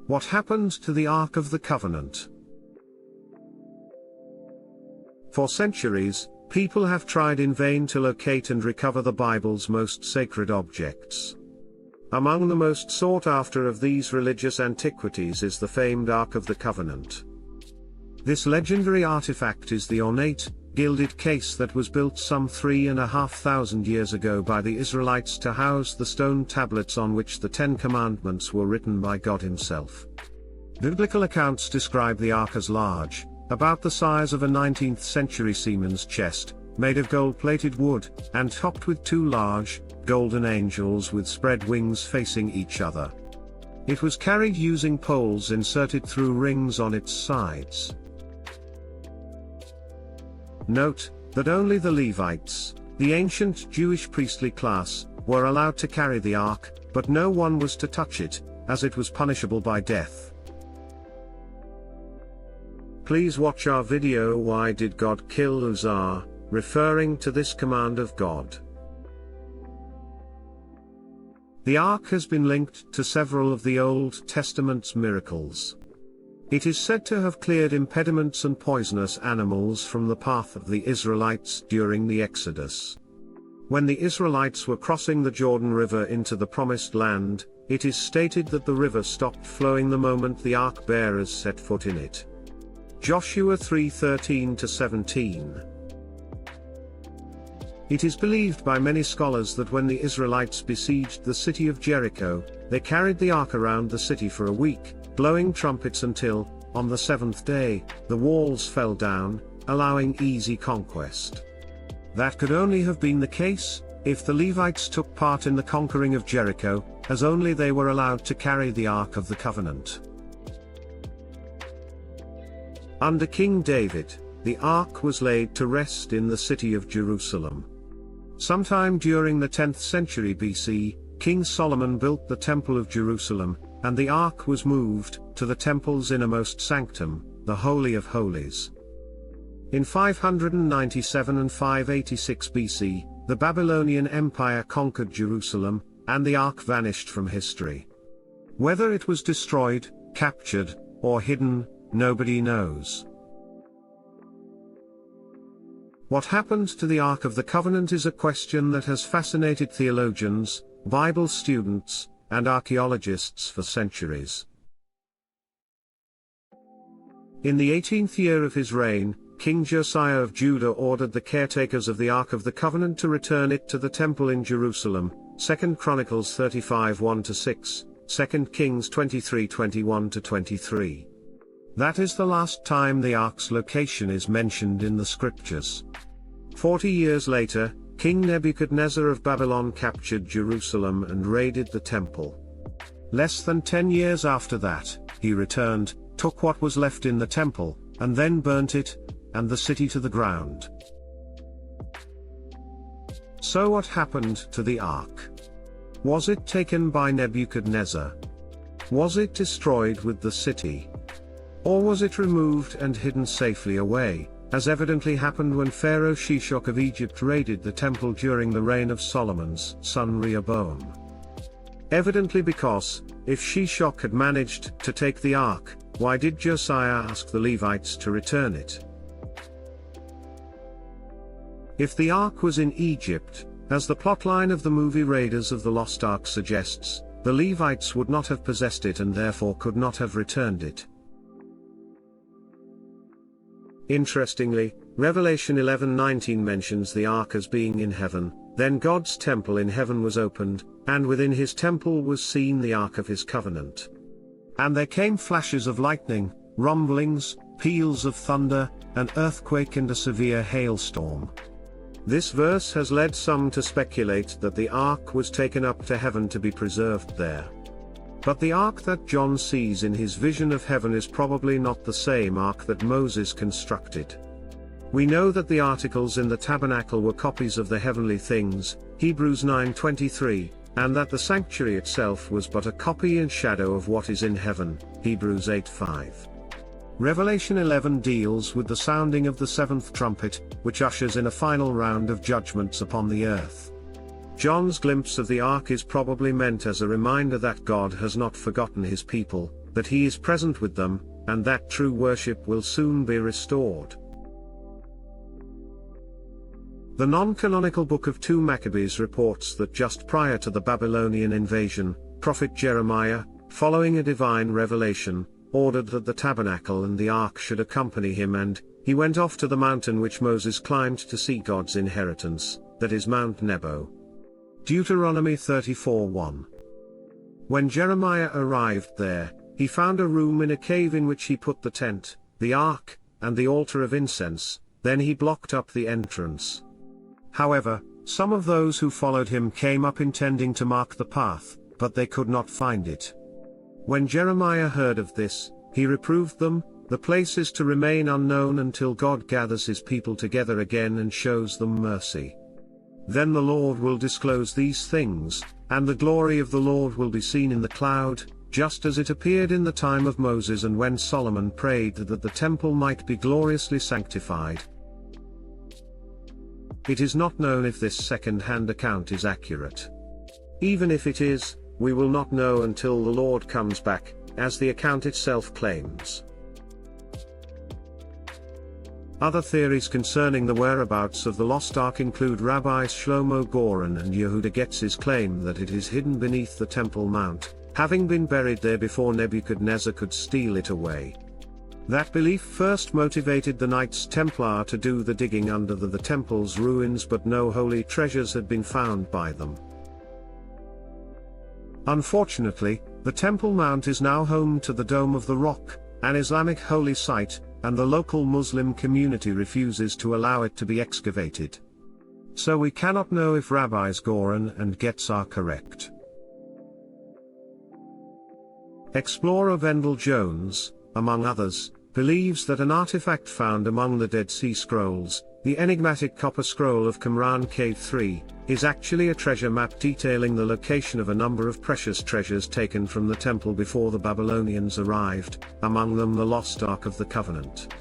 What happened to the Ark of the Covenant? For centuries, people have tried in vain to locate and recover the Bible's most sacred objects. Among the most sought after of these religious antiquities is the famed Ark of the Covenant. This legendary artifact is the ornate, gilded case that was built some 3,500 years ago by the Israelites to house the stone tablets on which the Ten Commandments were written by God Himself. Biblical accounts describe the Ark as large, about the size of a 19th century seaman's chest, made of gold-plated wood, and topped with two large, golden angels with spread wings facing each other. It was carried using poles inserted through rings on its sides. Note that only the Levites, the ancient Jewish priestly class, were allowed to carry the ark, but no one was to touch it, as it was punishable by death. Please watch our video "Why Did God Kill Uzzah?" referring to this command of God. The ark has been linked to several of the Old Testament's miracles. It is said to have cleared impediments and poisonous animals from the path of the Israelites during the Exodus. When the Israelites were crossing the Jordan River into the Promised Land, it is stated that the river stopped flowing the moment the ark bearers set foot in it. Joshua 3:13-17. It is believed by many scholars that when the Israelites besieged the city of Jericho, they carried the ark around the city for a week, blowing trumpets until, on the seventh day, the walls fell down, allowing easy conquest. That could only have been the case if the Levites took part in the conquering of Jericho, as only they were allowed to carry the Ark of the Covenant. Under King David, the ark was laid to rest in the city of Jerusalem. Sometime during the 10th century BC, King Solomon built the Temple of Jerusalem, and the ark was moved to the temple's innermost sanctum, the Holy of Holies. In 597 and 586 BC, the Babylonian Empire conquered Jerusalem, and the ark vanished from history. Whether it was destroyed, captured, or hidden, nobody knows. What happened to the Ark of the Covenant is a question that has fascinated theologians, Bible students, and archaeologists for centuries. In the 18th year of his reign, King Josiah of Judah ordered the caretakers of the Ark of the Covenant to return it to the temple in Jerusalem, 2 Chronicles 35:1-6, 2 Kings 23:21-23. That is the last time the ark's location is mentioned in the scriptures. 40 years later, King Nebuchadnezzar of Babylon captured Jerusalem and raided the temple. Less than 10 years after that, he returned, took what was left in the temple, and then burnt it, and the city to the ground. So what happened to the ark? Was it taken by Nebuchadnezzar? Was it destroyed with the city? Or was it removed and hidden safely away, as evidently happened when Pharaoh Shishak of Egypt raided the temple during the reign of Solomon's son Rehoboam? Evidently, because, if Shishak had managed to take the ark, why did Josiah ask the Levites to return it? If the ark was in Egypt, as the plotline of the movie Raiders of the Lost Ark suggests, the Levites would not have possessed it and therefore could not have returned it. Interestingly, Revelation 11:19 mentions the ark as being in heaven. Then God's temple in heaven was opened, and within his temple was seen the ark of his covenant. And there came flashes of lightning, rumblings, peals of thunder, an earthquake and a severe hailstorm. This verse has led some to speculate that the ark was taken up to heaven to be preserved there. But the ark that John sees in his vision of heaven is probably not the same ark that Moses constructed. We know that the articles in the tabernacle were copies of the heavenly things, Hebrews 9:23, and that the sanctuary itself was but a copy and shadow of what is in heaven, Hebrews 8:5. Revelation 11 deals with the sounding of the seventh trumpet, which ushers in a final round of judgments upon the earth. John's glimpse of the ark is probably meant as a reminder that God has not forgotten his people, that he is present with them, and that true worship will soon be restored. The non-canonical book of 2 Maccabees reports that just prior to the Babylonian invasion, prophet Jeremiah, following a divine revelation, ordered that the tabernacle and the ark should accompany him, and he went off to the mountain which Moses climbed to see God's inheritance, that is Mount Nebo. Deuteronomy 34:1. When Jeremiah arrived there, he found a room in a cave in which he put the tent, the ark, and the altar of incense. Then he blocked up the entrance. However, some of those who followed him came up intending to mark the path, but they could not find it. When Jeremiah heard of this, he reproved them. The place is to remain unknown until God gathers his people together again and shows them mercy. Then the Lord will disclose these things, and the glory of the Lord will be seen in the cloud, just as it appeared in the time of Moses and when Solomon prayed that the temple might be gloriously sanctified. It is not known if this second-hand account is accurate. Even if it is, we will not know until the Lord comes back, as the account itself claims. Other theories concerning the whereabouts of the lost ark include Rabbis Shlomo Goren and Yehuda Getz's claim that it is hidden beneath the Temple Mount, having been buried there before Nebuchadnezzar could steal it away. That belief first motivated the Knights Templar to do the digging under the temple's ruins, but no holy treasures had been found by them. Unfortunately, the Temple Mount is now home to the Dome of the Rock, an Islamic holy site, and the local Muslim community refuses to allow it to be excavated. So we cannot know if Rabbis Goren and Getz are correct. Explorer Vendell Jones, among others, believes that an artifact found among the Dead Sea Scrolls, the enigmatic copper scroll of Qumran Cave 3, is actually a treasure map detailing the location of a number of precious treasures taken from the temple before the Babylonians arrived, among them the lost Ark of the Covenant.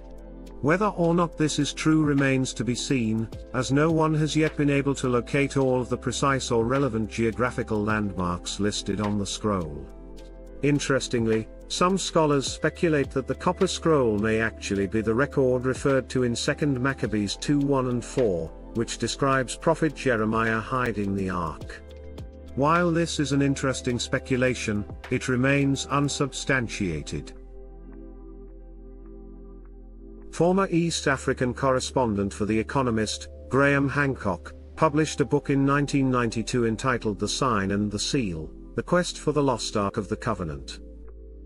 Whether or not this is true remains to be seen, as no one has yet been able to locate all of the precise or relevant geographical landmarks listed on the scroll. Interestingly, some scholars speculate that the copper scroll may actually be the record referred to in 2 Maccabees 2:1 and 4, which describes prophet Jeremiah hiding the ark. While this is an interesting speculation, it remains unsubstantiated. Former East African correspondent for The Economist, Graham Hancock, published a book in 1992 entitled The Sign and the Seal: The Quest for the Lost Ark of the Covenant.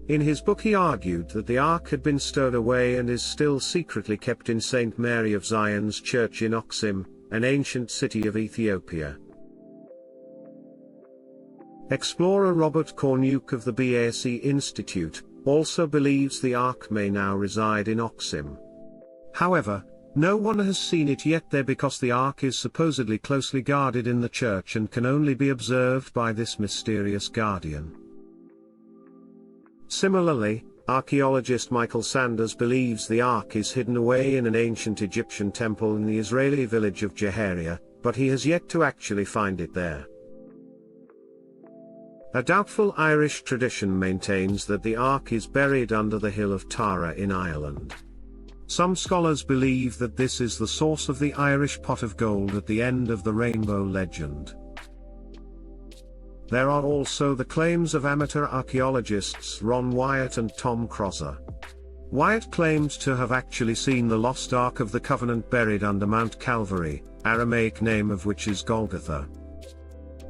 In his book he argued that the ark had been stowed away and is still secretly kept in St. Mary of Zion's Church in Oxim, an ancient city of Ethiopia. Explorer Robert Cornuke of the BASC Institute also believes the ark may now reside in Oxim. However, no one has seen it yet there because the ark is supposedly closely guarded in the church and can only be observed by this mysterious guardian. Similarly, archaeologist Michael Sanders believes the ark is hidden away in an ancient Egyptian temple in the Israeli village of Jeharia, but he has yet to actually find it there. A doubtful Irish tradition maintains that the ark is buried under the hill of Tara in Ireland. Some scholars believe that this is the source of the Irish pot of gold at the end of the rainbow legend. There are also the claims of amateur archaeologists Ron Wyatt and Tom Crosser. Wyatt claimed to have actually seen the lost Ark of the Covenant buried under Mount Calvary, Aramaic name of which is Golgotha.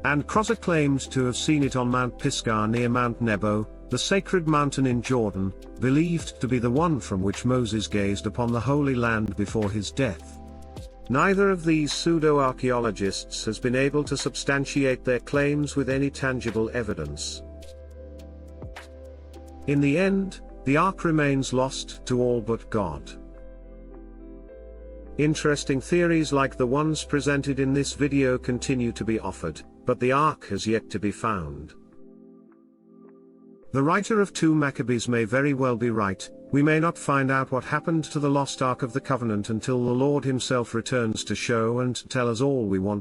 And Crosser claimed to have seen it on Mount Pisgah near Mount Nebo, the sacred mountain in Jordan, believed to be the one from which Moses gazed upon the Holy Land before his death. Neither of these pseudo-archaeologists has been able to substantiate their claims with any tangible evidence. In the end, the ark remains lost to all but God. Interesting theories like the ones presented in this video continue to be offered, but the ark has yet to be found. The writer of 2 Maccabees may very well be right. We may not find out what happened to the lost Ark of the Covenant until the Lord himself returns to show and tell us all we want